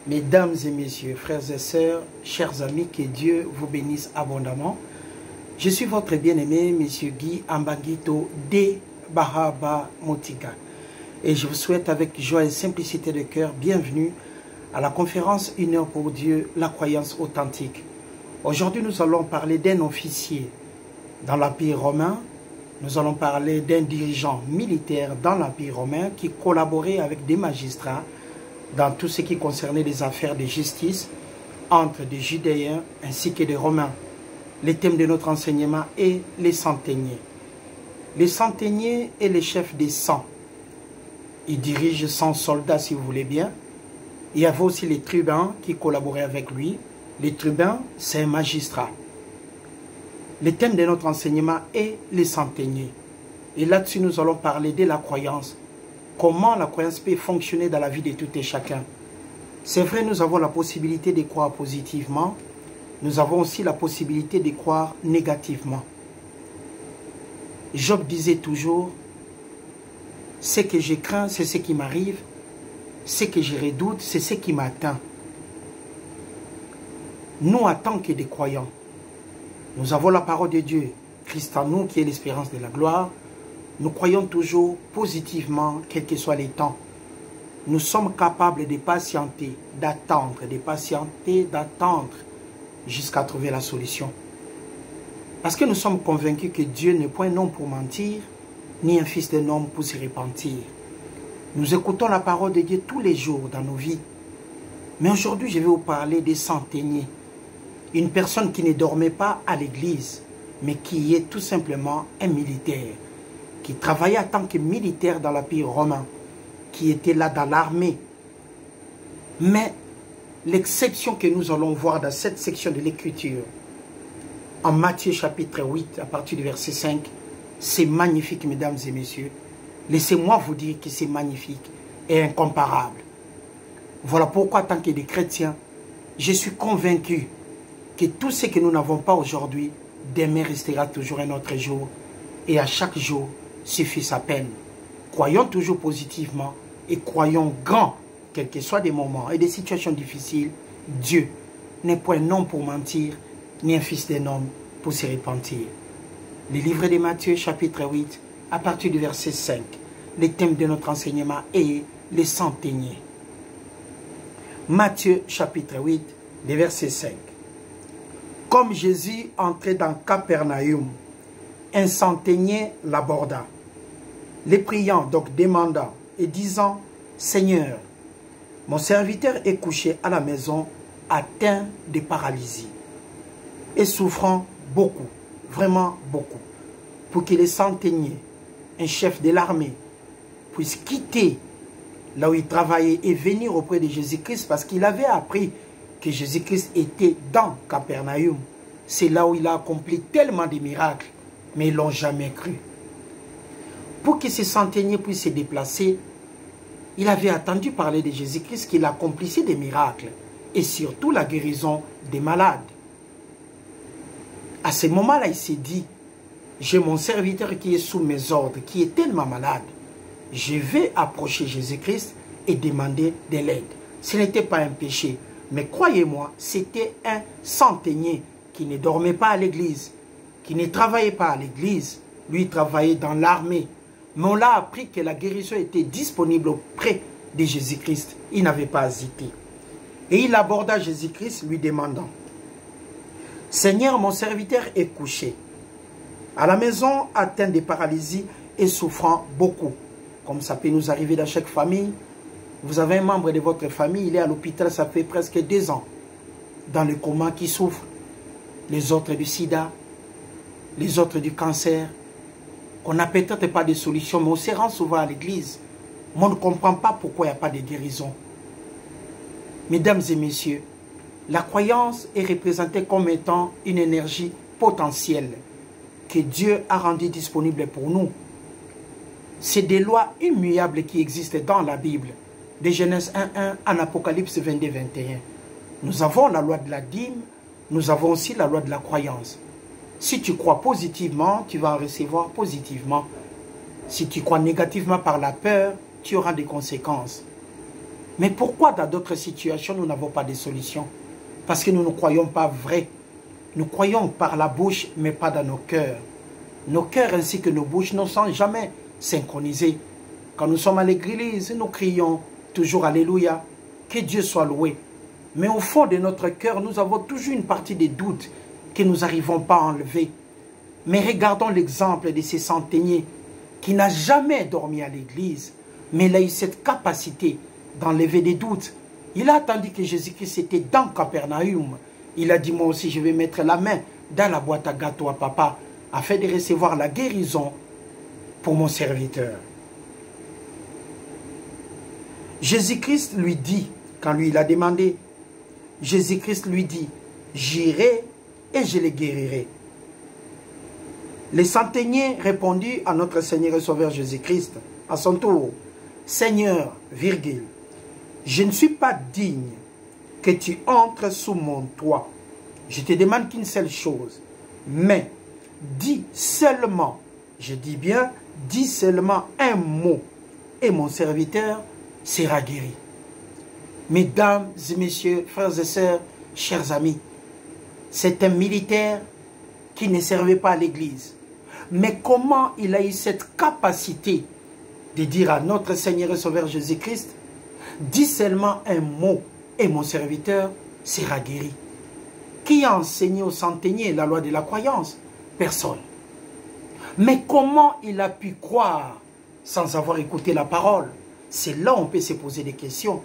Mesdames et messieurs, frères et sœurs, chers amis, que Dieu vous bénisse abondamment. Je suis votre bien-aimé, Monsieur Guy Ambangito de Bahaba Motika. Et je vous souhaite avec joie et simplicité de cœur, bienvenue à la conférence Une heure pour Dieu, la croyance authentique. Aujourd'hui, nous allons parler d'un officier dans l'Empire romain. Nous allons parler d'un dirigeant militaire dans l'Empire romain qui collaborait avec des magistrats dans tout ce qui concernait les affaires de justice entre des Judéens ainsi que des Romains. Le thème de notre enseignement est les centeniers. Les centeniers est le chef des 100. Il dirige 100 soldats, si vous voulez bien. Il y avait aussi les tribuns qui collaboraient avec lui. Les tribuns, c'est un magistrat. Le thème de notre enseignement est les centeniers. Et là-dessus, nous allons parler de la croyance. Comment la croyance peut fonctionner dans la vie de tout et chacun. C'est vrai, nous avons la possibilité de croire positivement. Nous avons aussi la possibilité de croire négativement. Job disait toujours, ce que je crains, c'est ce qui m'arrive. Ce que je redoute, c'est ce qui m'atteint. Nous, en tant que des croyants, nous avons la parole de Dieu, Christ en nous, qui est l'espérance de la gloire. Nous croyons toujours positivement, quels que soient les temps. Nous sommes capables de patienter, d'attendre, d'attendre jusqu'à trouver la solution. Parce que nous sommes convaincus que Dieu n'est point un homme pour mentir, ni un fils d'un homme pour se repentir. Nous écoutons la parole de Dieu tous les jours dans nos vies. Mais aujourd'hui, je vais vous parler des centeniers. Une personne qui ne dormait pas à l'église, mais qui est tout simplement un militaire, qui travaillait en tant que militaire dans l'Empire romain, qui était là dans l'armée. Mais l'exception que nous allons voir dans cette section de l'Écriture, en Matthieu chapitre 8, à partir du verset 5, c'est magnifique, mesdames et messieurs. Laissez-moi vous dire que c'est magnifique et incomparable. Voilà pourquoi, en tant que des chrétiens, je suis convaincu que tout ce que nous n'avons pas aujourd'hui, demain restera toujours un autre jour. Et à chaque jour, suffit sa peine. Croyons toujours positivement et croyons grand, quels que soient des moments et des situations difficiles. Dieu n'est point un homme pour mentir, ni un fils d'un homme pour se repentir. Le livre de Matthieu, chapitre 8, à partir du verset 5, le thème de notre enseignement est les centeniers. Matthieu, chapitre 8, le verset 5. Comme Jésus entrait dans Capernaum, un centenier l'aborda, les priant, donc demandant et disant, « Seigneur, mon serviteur est couché à la maison, atteint de paralysie et souffrant beaucoup, vraiment beaucoup, pour que les centeniers, un chef de l'armée, puisse quitter là où il travaillait et venir auprès de Jésus-Christ, parce qu'il avait appris que Jésus-Christ était dans Capernaum. C'est là où il a accompli tellement de miracles, mais ils ne l'ont jamais cru. Pour que ces centeniers puissent se déplacer, il avait attendu parler de Jésus-Christ, qu'il accomplissait des miracles, et surtout la guérison des malades. À ce moment-là, il s'est dit, j'ai mon serviteur qui est sous mes ordres, qui est tellement malade. Je vais approcher Jésus-Christ et demander de l'aide. Ce n'était pas un péché, mais croyez-moi, c'était un centenier qui ne dormait pas à l'église, qui ne travaillait pas à l'église. Lui, il travaillait dans l'armée. Mais on l'a appris que la guérison était disponible auprès de Jésus-Christ. Il n'avait pas hésité. Et il aborda Jésus-Christ lui demandant, « Seigneur, mon serviteur est couché à la maison, atteint de paralysie et souffrant beaucoup. » Comme ça peut nous arriver dans chaque famille. Vous avez un membre de votre famille, il est à l'hôpital, ça fait presque 2 ans, dans le coma, qui souffre. Les autres du sida, les autres du cancer. On n'a peut-être pas de solution, mais on se rend souvent à l'église. Mais on ne comprend pas pourquoi il n'y a pas de guérison. Mesdames et messieurs, la croyance est représentée comme étant une énergie potentielle que Dieu a rendue disponible pour nous. C'est des lois immuables qui existent dans la Bible, de Genèse 1.1 en Apocalypse 22.21. Nous avons la loi de la dîme, nous avons aussi la loi de la croyance. Si tu crois positivement, tu vas en recevoir positivement. Si tu crois négativement par la peur, tu auras des conséquences. Mais pourquoi dans d'autres situations, nous n'avons pas de solution? Parce que nous ne croyons pas vrai. Nous croyons par la bouche, mais pas dans nos cœurs. Nos cœurs ainsi que nos bouches ne sont jamais synchronisés. Quand nous sommes à l'église, nous crions toujours Alléluia, que Dieu soit loué. Mais au fond de notre cœur, nous avons toujours une partie des doutes que nous n'arrivons pas à enlever. Mais regardons l'exemple de ces centeniers qui n'a jamais dormi à l'église, mais il a eu cette capacité d'enlever des doutes. Il a attendu que Jésus-Christ était dans Capernaum. Il a dit, moi aussi, je vais mettre la main dans la boîte à gâteaux à papa, afin de recevoir la guérison pour mon serviteur. Jésus-Christ lui dit, quand lui il a demandé, Jésus-Christ lui dit, j'irai et je les guérirai. Les centeniers répondit à notre Seigneur et Sauveur Jésus-Christ, à son tour, Seigneur, virgule, je ne suis pas digne que tu entres sous mon toit. Je te demande qu'une seule chose, mais dis seulement, je dis bien, dis seulement un mot, et mon serviteur sera guéri. Mesdames et messieurs, frères et sœurs, chers amis, c'est un militaire qui ne servait pas à l'église. Mais comment il a eu cette capacité de dire à notre Seigneur et Sauveur Jésus-Christ, dis seulement un mot et mon serviteur sera guéri. Qui a enseigné aux centeniers la loi de la croyance? Personne. Mais comment il a pu croire sans avoir écouté la parole? C'est là où on peut se poser des questions.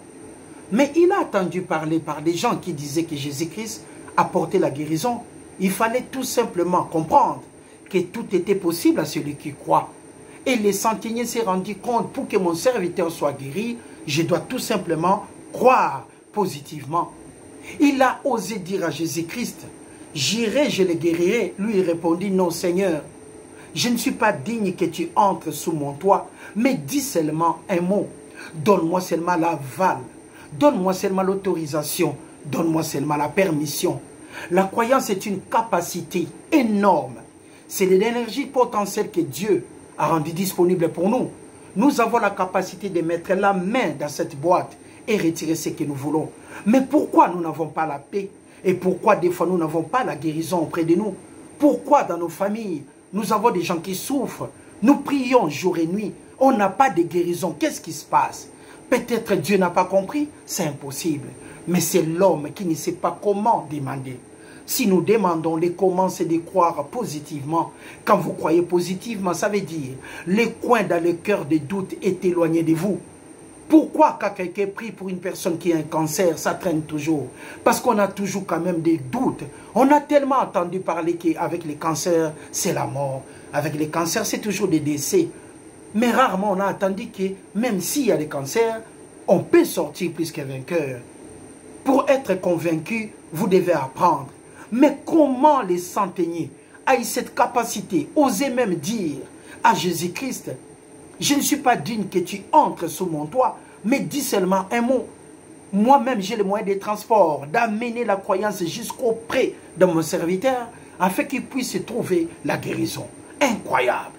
Mais il a entendu parler par des gens qui disaient que Jésus-Christ apportait la guérison. Il fallait tout simplement comprendre que tout était possible à celui qui croit. Et les centeniers s'est rendu compte, pour que mon serviteur soit guéri, je dois tout simplement croire positivement. Il a osé dire à Jésus-Christ, j'irai, je le guérirai. Lui il répondit, non Seigneur, je ne suis pas digne que tu entres sous mon toit, mais dis seulement un mot. Donne-moi seulement l'aval, donne-moi seulement l'autorisation, donne-moi seulement la permission. La croyance est une capacité énorme. C'est l'énergie potentielle que Dieu a rendue disponible pour nous. Nous avons la capacité de mettre la main dans cette boîte et retirer ce que nous voulons. Mais pourquoi nous n'avons pas la paix? Et pourquoi des fois nous n'avons pas la guérison auprès de nous? Pourquoi dans nos familles, nous avons des gens qui souffrent? Nous prions jour et nuit. On n'a pas de guérison. Qu'est-ce qui se passe? Peut-être Dieu n'a pas compris. C'est impossible. Mais c'est l'homme qui ne sait pas comment demander. Si nous demandons les comment, c'est de croire positivement. Quand vous croyez positivement, ça veut dire les coins dans le cœur des doutes est éloigné de vous. Pourquoi quand quelqu'un prie pour une personne qui a un cancer, ça traîne toujours? Parce qu'on a toujours quand même des doutes. On a tellement entendu parler qu'avec les cancers, c'est la mort. Avec les cancers, c'est toujours des décès. Mais rarement on a entendu que même s'il y a des cancers, on peut sortir plus que vainqueur. Pour être convaincu, vous devez apprendre. Mais comment les centeniers a eu cette capacité, oser même dire à Jésus-Christ, je ne suis pas digne que tu entres sous mon toit, mais dis seulement un mot. Moi-même, j'ai les moyens de transport, d'amener la croyance jusqu'auprès de mon serviteur, afin qu'il puisse trouver la guérison. Incroyable.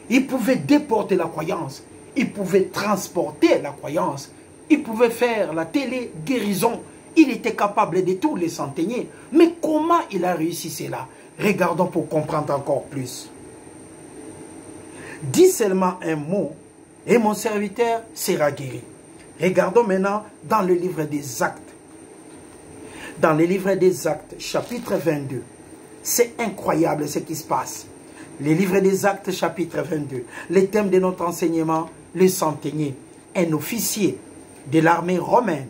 Il pouvait déporter la croyance, il pouvait transporter la croyance, il pouvait faire la télé-guérison. Il était capable de tous les centeniers. Mais comment il a réussi cela? Regardons pour comprendre encore plus. Dis seulement un mot et mon serviteur sera guéri. Regardons maintenant dans le livre des Actes. Dans le livre des Actes, chapitre 22. C'est incroyable ce qui se passe. Le livre des Actes, chapitre 22. Le thème de notre enseignement, le centenier. Un officier de l'armée romaine,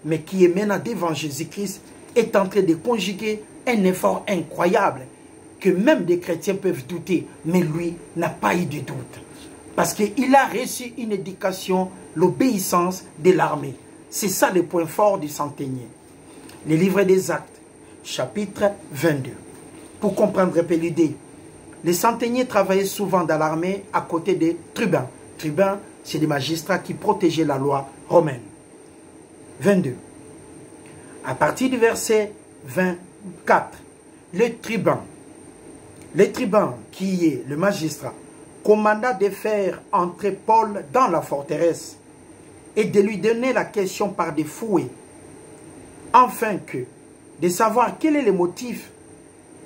mais qui est maintenant devant Jésus-Christ, est en train de conjuguer un effort incroyable, que même des chrétiens peuvent douter, mais lui n'a pas eu de doute. Parce qu'il a reçu une éducation, l'obéissance de l'armée. C'est ça le point fort du centenier. Le livre des Actes, chapitre 22. Pour comprendre un peu l'idée, les centeniers travaillaient souvent dans l'armée à côté des tribuns. Tribuns, c'est des magistrats qui protégeaient la loi romaine. 22. À partir du verset 24, le tribun qui est le magistrat, commanda de faire entrer Paul dans la forteresse et de lui donner la question par des fouets, afin que, de savoir quel est le motif,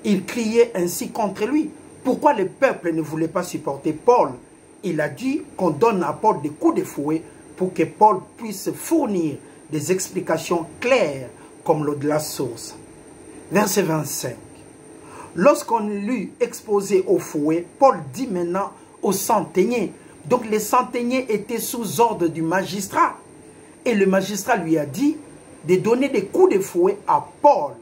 il criait ainsi contre lui. Pourquoi le peuple ne voulait pas supporter Paul? Il a dit qu'on donne à Paul des coups de fouet pour que Paul puisse fournir des explications claires comme l'eau de la source. Verset 25. Lorsqu'on l'eut exposé au fouet, Paul dit maintenant aux centeniers. Donc les centeniers étaient sous ordre du magistrat. Et le magistrat lui a dit de donner des coups de fouet à Paul.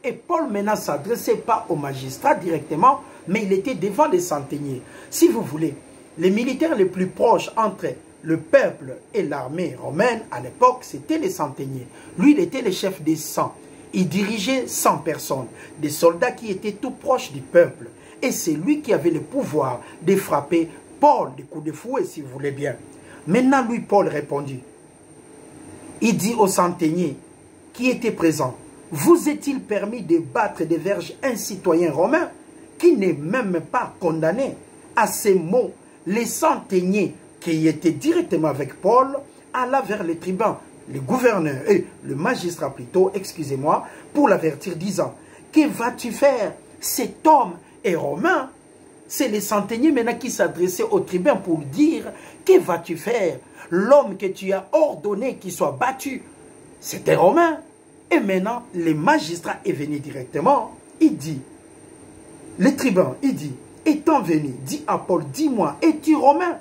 Et Paul maintenant ne s'adressait pas au magistrat directement, mais il était devant les centeniers. Si vous voulez, les militaires les plus proches entre le peuple et l'armée romaine à l'époque, c'était les centeniers. Lui, il était le chef des 100. Il dirigeait 100 personnes, des soldats qui étaient tout proches du peuple. Et c'est lui qui avait le pouvoir de frapper Paul des coups de fouet, si vous voulez bien. Maintenant, lui, Paul répondit. Il dit aux centeniers qui étaient présents, « Vous est-il permis de battre des verges un citoyen romain qui n'est même pas condamné ?» À ces mots, les centeniers qui étaient directement avec Paul alla vers les tribuns, le gouverneur et le magistrat plutôt, excusez-moi, pour l'avertir disant, « Que vas-tu faire? Cet homme est romain. » C'est les centeniers maintenant qui s'adressaient au tribun pour dire, « Que vas-tu faire? L'homme que tu as ordonné qu'il soit battu, c'était romain. » Et maintenant, le magistrat est venu directement, il dit, le tribun, il dit, « Étant venu, dit à Paul, dis-moi, es-tu romain? »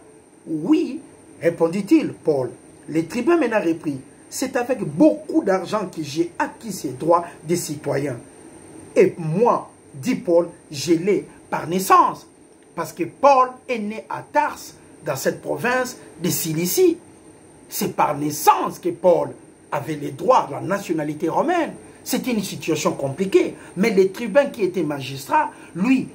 Oui, répondit-il, Paul. Le tribun maintenant reprit, « C'est avec beaucoup d'argent que j'ai acquis ces droits des citoyens. Et moi, dit Paul, je l'ai par naissance. » Parce que Paul est né à Tars, dans cette province de Cilicie. C'est par naissance que Paul avait les droits de la nationalité romaine. C'était une situation compliquée. Mais le tribun qui était magistrat, lui,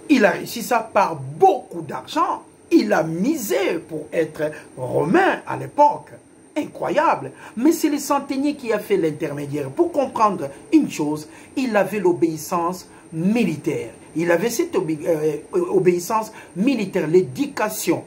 il a réussi ça par beaucoup d'argent. Il a misé pour être romain à l'époque. Incroyable. Mais c'est le centenier qui a fait l'intermédiaire. Pour comprendre une chose, il avait l'obéissance militaire. Il avait cette obéissance militaire, l'éducation.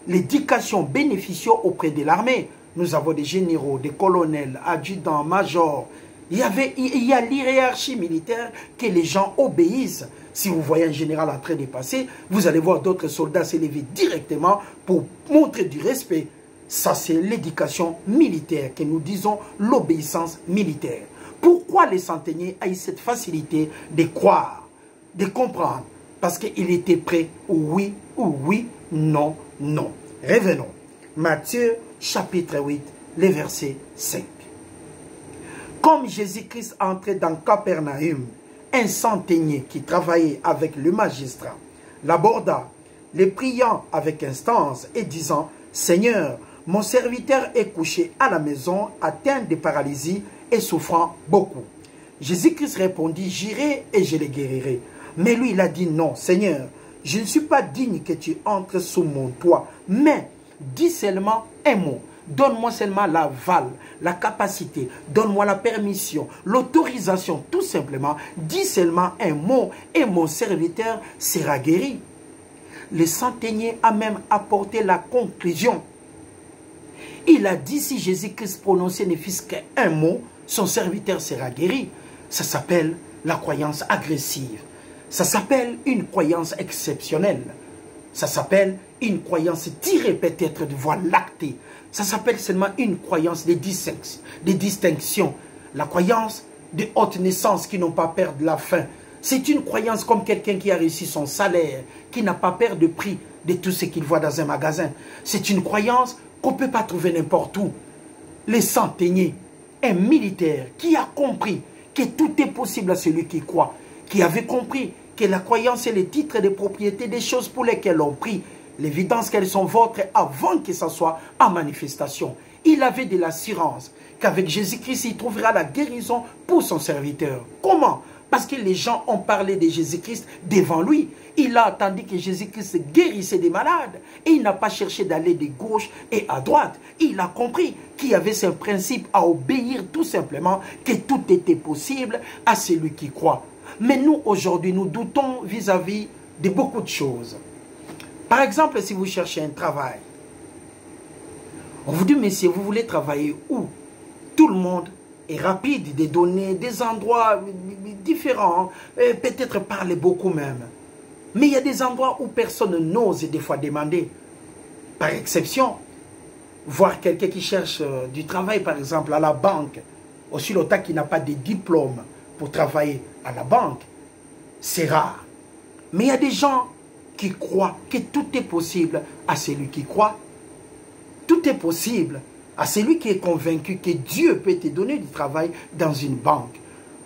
L'éducation bénéficiant auprès de l'armée. Nous avons des généraux, des colonels, adjudants, majors. Il y a l'hiérarchie militaire que les gens obéissent. Si vous voyez un général en train de passer, vous allez voir d'autres soldats s'élever directement pour montrer du respect. Ça, c'est l'éducation militaire que nous disons l'obéissance militaire. Pourquoi les centeniers ont cette facilité de croire, de comprendre? Parce qu'il était prêt, oui ou oui, non, non. Revenons. Matthieu chapitre 8, le verset 5. Comme Jésus-Christ entrait dans Capernaum, un centenier qui travaillait avec le magistrat l'aborda, le priant avec instance et disant, « Seigneur, mon serviteur est couché à la maison, atteint de paralysie et souffrant beaucoup. » Jésus-Christ répondit, « J'irai et je le guérirai. » Mais lui, il a dit, « Non, Seigneur, je ne suis pas digne que tu entres sous mon toit, mais dis seulement un mot. Donne-moi seulement l'aval, la capacité, donne-moi la permission, l'autorisation, tout simplement. Dis seulement un mot et mon serviteur sera guéri. » Le centenier a même apporté la conclusion. Il a dit, si Jésus-Christ prononçait ne fût-ce qu'un mot, son serviteur sera guéri. Ça s'appelle la croyance agressive. Ça s'appelle une croyance exceptionnelle. Ça s'appelle une croyance tirée peut-être de voie lactée. Ça s'appelle seulement une croyance de distinction. La croyance de haute naissance qui n'ont pas peur de la faim. C'est une croyance comme quelqu'un qui a réussi son salaire, qui n'a pas peur de prix de tout ce qu'il voit dans un magasin. C'est une croyance qu'on ne peut pas trouver n'importe où. Les centeniers, un militaire qui a compris que tout est possible à celui qui croit, qui avait compris que la croyance est le titre de propriété des choses pour lesquelles on prie, l'évidence qu'elles sont vôtres avant que ça soit en manifestation. Il avait de l'assurance qu'avec Jésus-Christ, il trouvera la guérison pour son serviteur. Comment? Parce que les gens ont parlé de Jésus-Christ devant lui. Il a attendu que Jésus-Christ guérissait des malades. Et il n'a pas cherché d'aller de gauche et à droite. Il a compris qu'il y avait ce principe à obéir tout simplement, que tout était possible à celui qui croit. Mais nous, aujourd'hui, nous doutons vis-à-vis de beaucoup de choses. Par exemple, si vous cherchez un travail, On vous dit, messieurs, vous voulez travailler où? Tout le monde est rapide de donner des endroits différents, peut-être parler beaucoup même. Mais il y a des endroits où personne n'ose des fois demander. Par exception, voir quelqu'un qui cherche du travail, par exemple, à la banque, aussi longtemps qu'il n'a pas de diplôme pour travailler à la banque, c'est rare. Mais il y a des gens qui croient que tout est possible à celui qui croit. Tout est possible à celui qui est convaincu que Dieu peut te donner du travail dans une banque.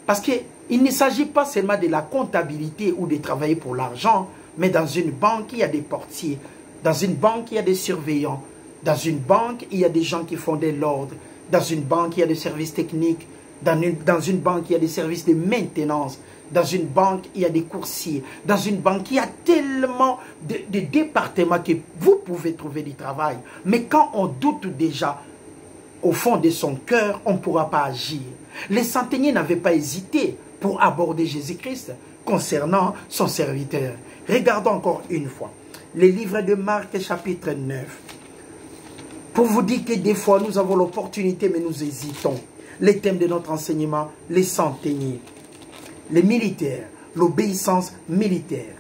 Parce qu'il ne s'agit pas seulement de la comptabilité ou de travailler pour l'argent, mais dans une banque, il y a des portiers. Dans une banque, il y a des surveillants. Dans une banque, il y a des gens qui font de l'ordre. Dans une banque, il y a des services techniques. Dans une banque, il y a des services de maintenance. Dans une banque, il y a des coursiers. Dans une banque, il y a tellement de départements que vous pouvez trouver du travail. Mais quand on doute déjà au fond de son cœur, on ne pourra pas agir. Les centeniers n'avaient pas hésité pour aborder Jésus-Christ concernant son serviteur. Regardons encore une fois les livres de Marc chapitre 9. Pour vous dire que des fois nous avons l'opportunité mais nous hésitons. Les thèmes de notre enseignement, les centeniers, les militaires, l'obéissance militaire.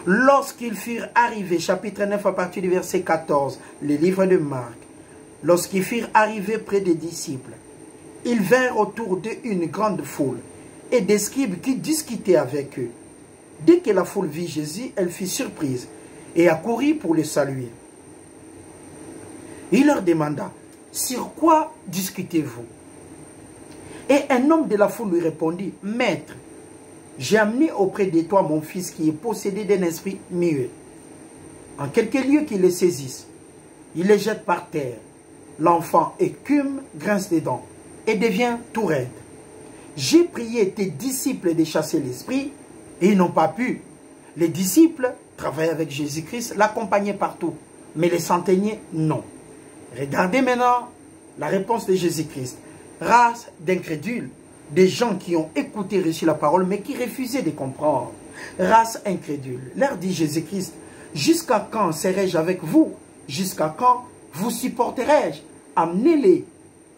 Lorsqu'ils furent arrivés, chapitre 9 à partir du verset 14, les livres de Marc, lorsqu'ils furent arrivés près des disciples, ils vinrent autour d'eux une grande foule et des scribes qui discutaient avec eux. Dès que la foule vit Jésus, elle fut surprise et accourut pour le saluer. Il leur demanda, « Sur quoi discutez-vous » Et un homme de la foule lui répondit, « Maître, j'ai amené auprès de toi mon fils qui est possédé d'un esprit muet. En quelque lieu qu'il le saisisse, il le jette par terre. L'enfant écume, grince des dents et devient tout raide. J'ai prié tes disciples de chasser l'esprit et ils n'ont pas pu. Les disciples travaillaient avec Jésus-Christ, l'accompagnaient partout. Mais les centeniers, non. Regardez maintenant la réponse de Jésus-Christ. Race d'incrédules, des gens qui ont écouté, reçu la parole, mais qui refusaient de comprendre. Race incrédule. Leur dit Jésus-Christ, jusqu'à quand serai-je avec vous? Jusqu'à quand vous supporterai-je? Amenez-les.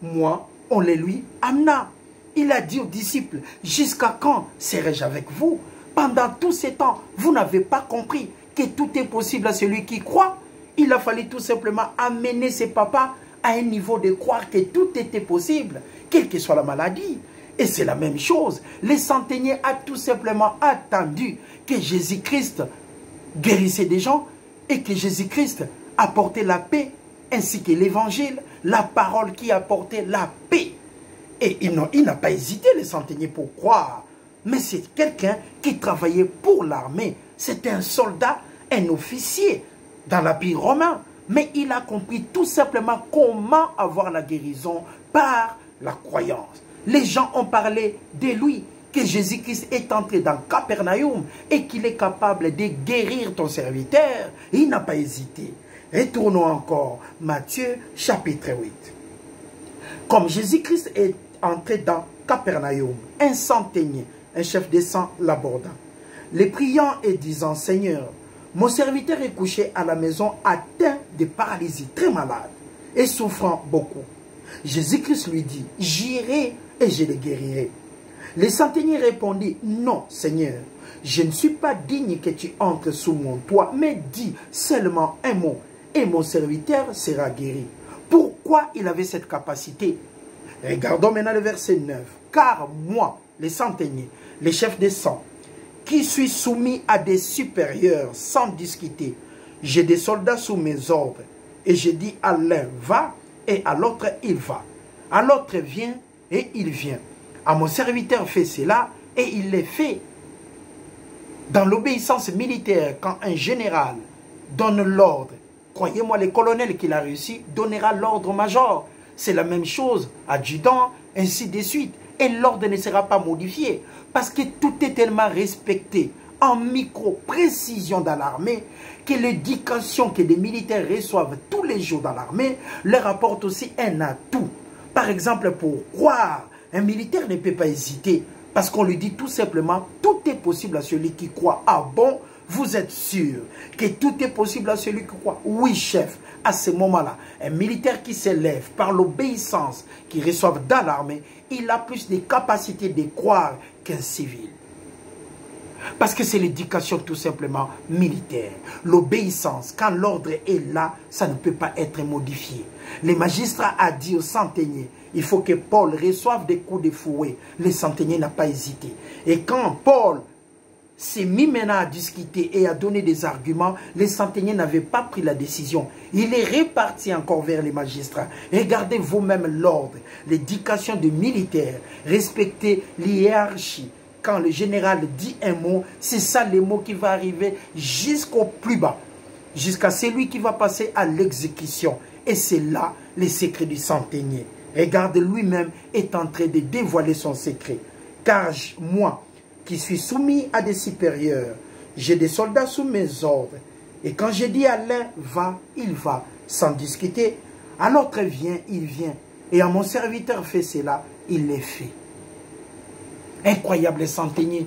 Moi, on les lui amena. Il a dit aux disciples, jusqu'à quand serai-je avec vous? Pendant tous ces temps, vous n'avez pas compris que tout est possible à celui qui croit. Il a fallu tout simplement amener ses papas à un niveau de croire que tout était possible, quelle que soit la maladie. Et c'est la même chose. Les centeniers ont tout simplement attendu que Jésus-Christ guérissait des gens et que Jésus-Christ apportait la paix, ainsi que l'évangile, la parole qui apportait la paix. Et il n'a pas hésité, les centeniers, pour croire. Mais c'est quelqu'un qui travaillait pour l'armée. C'était un soldat, un officier dans l'Empire romain. Mais il a compris tout simplement comment avoir la guérison par la croyance. Les gens ont parlé de lui, que Jésus-Christ est entré dans Capernaum et qu'il est capable de guérir ton serviteur. Il n'a pas hésité. Retournons encore, Matthieu chapitre 8. Comme Jésus-Christ est entré dans Capernaum, un centenier, un chef des cent l'aborda, les priant et disant, « Seigneur, mon serviteur est couché à la maison atteint de paralysie, très malade et souffrant beaucoup. » Jésus-Christ lui dit, « J'irai et je le guérirai. » Le centenier répondit, « Non, Seigneur, je ne suis pas digne que tu entres sous mon toit, mais dis seulement un mot et mon serviteur sera guéri. » Pourquoi il avait cette capacité? Regardons maintenant le verset 9. « Car moi, les centeniers, les chefs des cent, qui suis soumis à des supérieurs sans discuter, j'ai des soldats sous mes ordres, et je dis à l'un, va, et à l'autre, il va. À l'autre, viens, et il vient. À mon serviteur, fais cela, et il les fait. » Dans l'obéissance militaire, quand un général donne l'ordre, croyez-moi, le colonel qu'il a réussi donnera l'ordre au major. C'est la même chose, adjudant, ainsi de suite. Et l'ordre ne sera pas modifié. Parce que tout est tellement respecté en micro-précision dans l'armée que l'éducation que les militaires reçoivent tous les jours dans l'armée leur apporte aussi un atout. Par exemple, pour croire, un militaire ne peut pas hésiter parce qu'on lui dit tout simplement, tout est possible à celui qui croit. Ah bon, vous êtes sûr que tout est possible à celui qui croit? Oui, chef. À ce moment-là, un militaire qui s'élève par l'obéissance qu'il reçoit dans l'armée, il a plus de capacités de croire qu'un civil. Parce que c'est l'éducation tout simplement militaire. L'obéissance, quand l'ordre est là, ça ne peut pas être modifié. Les magistrats a dit aux centeniers, il faut que Paul reçoive des coups de fouet. Le centenier n'a pas hésité. Et quand Paul s'est mis maintenant à discuter et à donner des arguments, les centeniers n'avaient pas pris la décision. Il est reparti encore vers les magistrats. Regardez vous-même l'ordre, l'éducation des militaires, respecter l'hiérarchie. Quand le général dit un mot, c'est ça le mot qui va arriver jusqu'au plus bas, jusqu'à celui qui va passer à l'exécution. Et c'est là le secret du centenier. Regardez, lui-même est en train de dévoiler son secret. Car moi, qui suis soumis à des supérieurs, j'ai des soldats sous mes ordres. Et quand je dis à l'un, va, il va, sans discuter. À l'autre, viens, il vient. Et à mon serviteur, fais cela, il les fait. Incroyable centenier.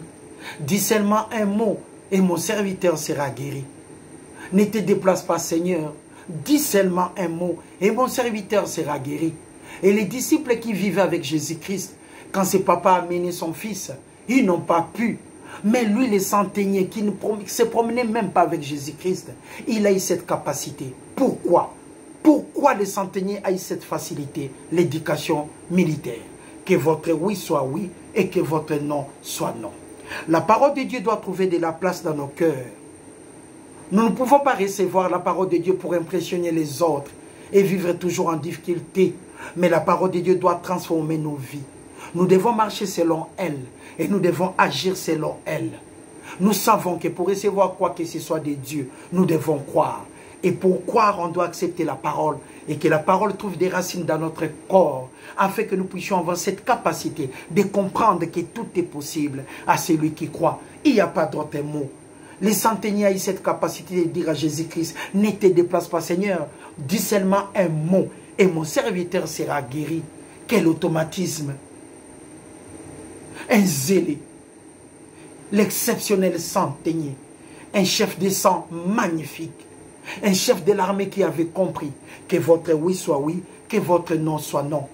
Dis seulement un mot et mon serviteur sera guéri. Ne te déplace pas, Seigneur. Dis seulement un mot et mon serviteur sera guéri. Et les disciples qui vivaient avec Jésus-Christ, quand ses papas amenaient son fils, ils n'ont pas pu. Mais lui, le centenier qui ne se promenait même pas avec Jésus-Christ, il a eu cette capacité. Pourquoi? Pourquoi le centenier a eu cette facilité? L'éducation militaire. Que votre oui soit oui et que votre non soit non. La parole de Dieu doit trouver de la place dans nos cœurs. Nous ne pouvons pas recevoir la parole de Dieu pour impressionner les autres et vivre toujours en difficulté. Mais la parole de Dieu doit transformer nos vies. Nous devons marcher selon elle et nous devons agir selon elle. Nous savons que pour recevoir quoi que ce soit de Dieu, nous devons croire. Et pour croire, on doit accepter la parole et que la parole trouve des racines dans notre corps afin que nous puissions avoir cette capacité de comprendre que tout est possible à celui qui croit. Il n'y a pas d'autre mot. Les centeniers ont eu cette capacité de dire à Jésus-Christ, ne te déplace pas, Seigneur, dis seulement un mot et mon serviteur sera guéri. Quel automatisme! Un zélé, l'exceptionnel centenier, un chef de sang magnifique, un chef de l'armée qui avait compris que votre oui soit oui, que votre non soit non.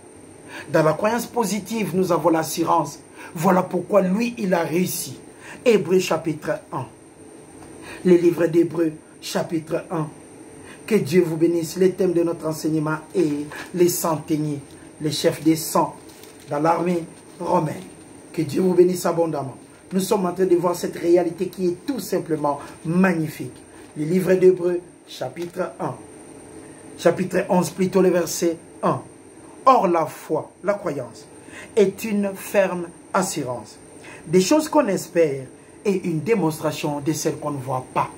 Dans la croyance positive, nous avons l'assurance. Voilà pourquoi lui, il a réussi. Hébreux chapitre 1. Le livre d'Hébreux chapitre 1. Que Dieu vous bénisse. Le thème de notre enseignement est les centeniers, les chefs des sangs dans l'armée romaine. Que Dieu vous bénisse abondamment. Nous sommes en train de voir cette réalité qui est tout simplement magnifique. Le livre d'Hébreux chapitre 1. Chapitre 11 plutôt le verset 1. Or la foi, la croyance, est une ferme assurance des choses qu'on espère et une démonstration de celles qu'on ne voit pas.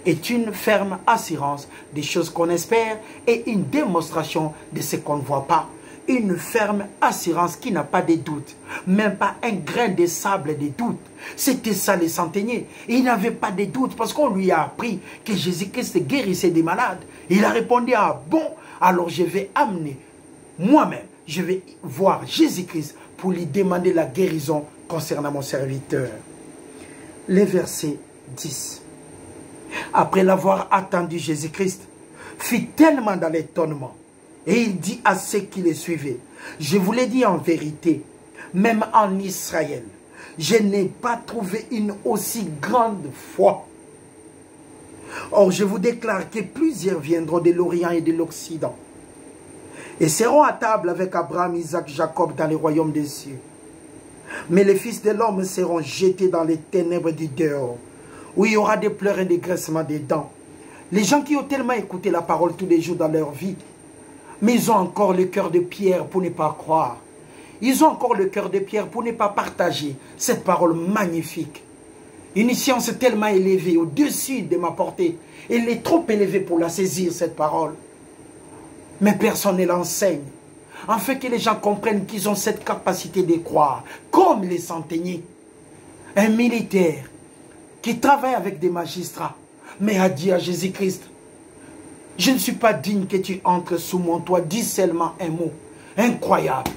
Est une ferme assurance des choses qu'on espère et une démonstration de ce qu'on ne voit pas. Une ferme assurance qui n'a pas de doute, même pas un grain de sable de doute. C'était ça les centeniers. Il n'avait pas de doute parce qu'on lui a appris que Jésus-Christ guérissait des malades. Il a répondu, ah bon, alors je vais amener moi-même, je vais voir Jésus-Christ pour lui demander la guérison concernant mon serviteur. Le verset 10. Après l'avoir attendu, Jésus-Christ fut tellement dans l'étonnement. Et il dit à ceux qui le suivaient, je vous l'ai dit en vérité, même en Israël, je n'ai pas trouvé une aussi grande foi. Or, je vous déclare que plusieurs viendront de l'Orient et de l'Occident et seront à table avec Abraham, Isaac, Jacob dans le royaume des cieux. Mais les fils de l'homme seront jetés dans les ténèbres du dehors, où il y aura des pleurs et des graissements des dents. Les gens qui ont tellement écouté la parole tous les jours dans leur vie, mais ils ont encore le cœur de pierre pour ne pas croire. Ils ont encore le cœur de pierre pour ne pas partager cette parole magnifique. Une science tellement élevée, au-dessus de ma portée. Elle est trop élevée pour la saisir, cette parole. Mais personne ne l'enseigne. En fait que les gens comprennent qu'ils ont cette capacité de croire, comme les centeniers. Un militaire qui travaille avec des magistrats, mais a dit à Jésus-Christ, je ne suis pas digne que tu entres sous mon toit, dis seulement un mot. Incroyable.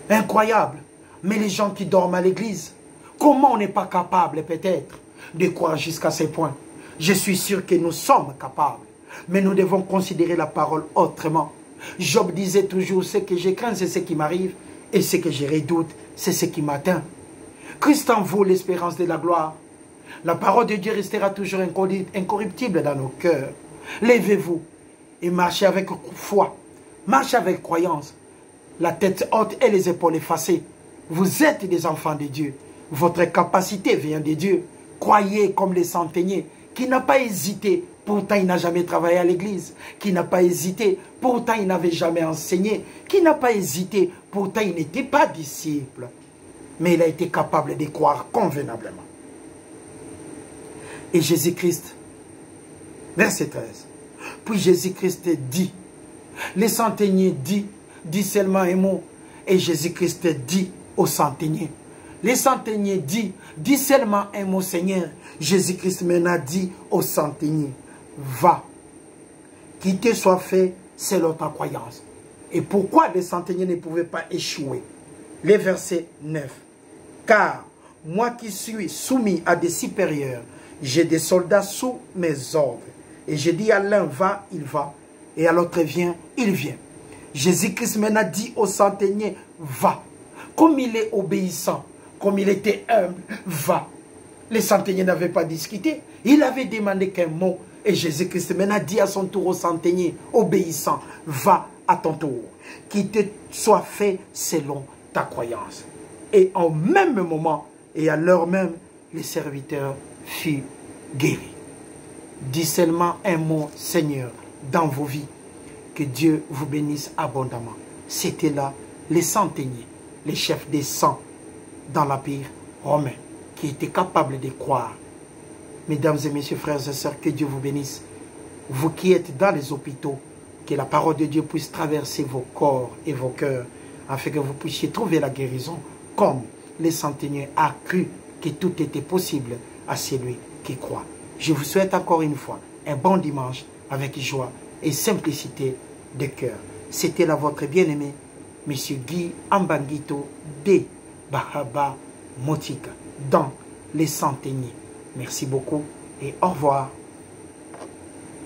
Incroyable. Mais les gens qui dorment à l'église, comment on n'est pas capable peut-être de croire jusqu'à ces points. Je suis sûr que nous sommes capables, mais nous devons considérer la parole autrement. Job disait toujours, ce que je crains, c'est ce qui m'arrive, et ce que je redoute, c'est ce qui m'atteint. Christ en vous l'espérance de la gloire. La parole de Dieu restera toujours incorruptible dans nos cœurs. Levez-vous et marchez avec foi. Marchez avec croyance. La tête haute et les épaules effacées. Vous êtes des enfants de Dieu. Votre capacité vient de Dieu. Croyez comme les centeniers, qui n'a pas hésité. Pourtant, il n'a jamais travaillé à l'église. Qui n'a pas hésité. Pourtant, il n'avait jamais enseigné. Qui n'a pas hésité. Pourtant, il n'était pas disciple. Mais il a été capable de croire convenablement. Et Jésus-Christ, verset 13. Puis Jésus-Christ dit, les centeniers dit seulement un mot. Et Jésus-Christ dit aux centeniers. Les centeniers dit seulement un mot, Seigneur. Jésus-Christ maintenant dit aux centeniers, va, qu'il te soit fait selon ta croyance. Et pourquoi les centeniers ne pouvaient pas échouer? Les versets 9. Car moi qui suis soumis à des supérieurs, j'ai des soldats sous mes ordres. Et je dis à l'un, va, il va. Et à l'autre, viens, il vient. Jésus-Christ maintenant dit au centenier, va. Comme il est obéissant, comme il était humble, va. Les centeniers n'avaient pas discuté. Il avait demandé qu'un mot. Et Jésus-Christ maintenant dit à son tour au centenier, obéissant, va à ton tour. Qu'il te soit fait selon ta croyance. Et en même moment, et à l'heure même, les serviteurs furent guéris. Dis seulement un mot, Seigneur, dans vos vies. Que Dieu vous bénisse abondamment. C'était là les centeniers, les chefs des 100 dans l'Empire romain, qui étaient capables de croire. Mesdames et messieurs, frères et sœurs, que Dieu vous bénisse. Vous qui êtes dans les hôpitaux, que la parole de Dieu puisse traverser vos corps et vos cœurs, afin que vous puissiez trouver la guérison, comme les centeniers a cru que tout était possible à celui qui croit. Je vous souhaite encore une fois un bon dimanche avec joie et simplicité de cœur. C'était là votre bien-aimé, M. Guy Ambanguito de Bahaba Motika, dans les centeniers. Merci beaucoup et au revoir.